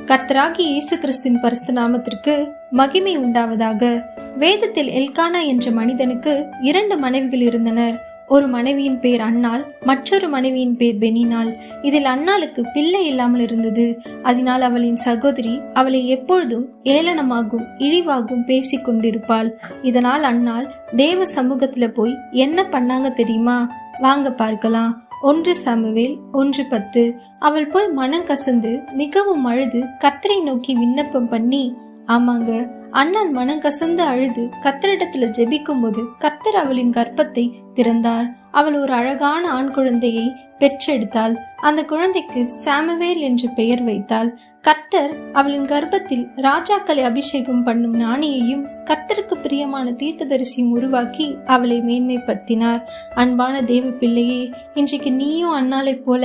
கர்த்தராகிய இயேசு கிறிஸ்துவின் பரிசுத்த நாமத்திற்கு மகிமை உண்டாவதாக. வேதத்தில் எல்கானா என்ற மனிதனுக்கு 2 மனைவிகள் இருந்தனர். ஒரு மனைவியின் பேர் அன்னாள், மற்றொரு மனைவியின் பேர் பெனினாள். இதில் அன்னாளுக்கு பிள்ளை இல்லாமல் இருந்தது. அதனால் அவளின் சகோதரி அவளை எப்பொழுதும் ஏளனமாகவும் இழிவாகவும் பேசி கொண்டிருப்பாள். இதனால் அன்னாள் தேவ சமூகத்துல போய் என்ன பண்ணாங்க தெரியுமா? வாங்க பார்க்கலாம். 1 சாமுவேல் 1:10. அவள் போய் மனம் கசந்து மிகவும் அழுது கர்த்தரை நோக்கி விண்ணப்பம் பண்ணி, ஆமாங்க, அண்ணன் மனம் கசந்து அழுது கர்த்தரிடத்துல ஜெபிக்கும் போது கர்த்தர் அவளின் கர்ப்பத்தை திறந்தார். அவள் ஒரு அழகான ஆண் குழந்தையை பெற்றெடுத்தாள். அந்த குழந்தைக்கு சாமுவேல் என்று பெயர் வைத்தாள். கர்த்தர் அவளின் கர்ப்பத்தில் ராஜாக்களை அபிஷேகம் பண்ணும் ஞானியையும் கர்த்தருக்கு பிரியமான தீர்க்கதரிசியும் உருவாக்கி அவளை மேன்மைப்படுத்தினார். அன்பான தேவ பிள்ளையே, இன்றைக்கு நீயும் அன்னாலை போல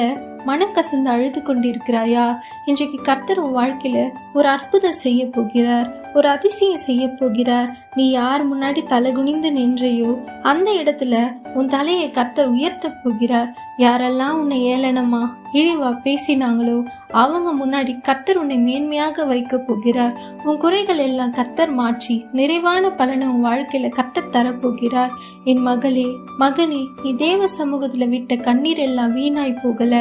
மனக்கசந்து அழுது கொண்டிருக்கிறாயா? இன்றைக்கு கர்த்தர் உன் வாழ்க்கையில ஒரு அற்புதம் செய்ய போகிறார், ஒரு அதிசயம் செய்ய போகிறார். நீ யார் முன்னாடி தலகுனிந்து நின்றையோ அந்த இடத்துல உன் தலையை கர்த்தர் உயர்த்த போகிறார். யாரெல்லாம் உன்னை ஏளனமா இழிவா பேசினாங்களோ அவங்க முன்னாடி கர்த்தர் உன்னை மேன்மையாக வைக்க போகிறார். உன் குறைகள் எல்லாம் கர்த்தர் மாற்றி நிறைவான பலனை உன் வாழ்க்கையில கர்த்தர் தரப்போகிறார். என் மகளே, மகனே, நீ தேவ சமூகத்துல விட்ட கண்ணீர் எல்லாம் வீணாய் போகல.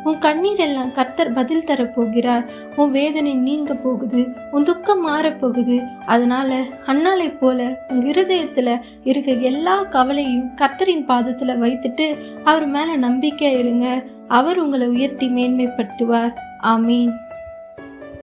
உன் கண்ணீர் எல்லாம் கர்த்தர் பதில் தரப்போகிறார். உன் வேதனை நீங்க போகுது, உன் துக்கம் மாறப்போகுது. அதனால அன்னாலை போல உங்க இருதயத்துல இருக்க எல்லா கவலையும் கர்த்தரின் பாதத்துல வைத்துட்டு அவர் மேல நம்பிக்கையா இருங்க. அவர் உங்களை உயர்த்தி மேன்மைப்படுத்துவார். ஆமீன்.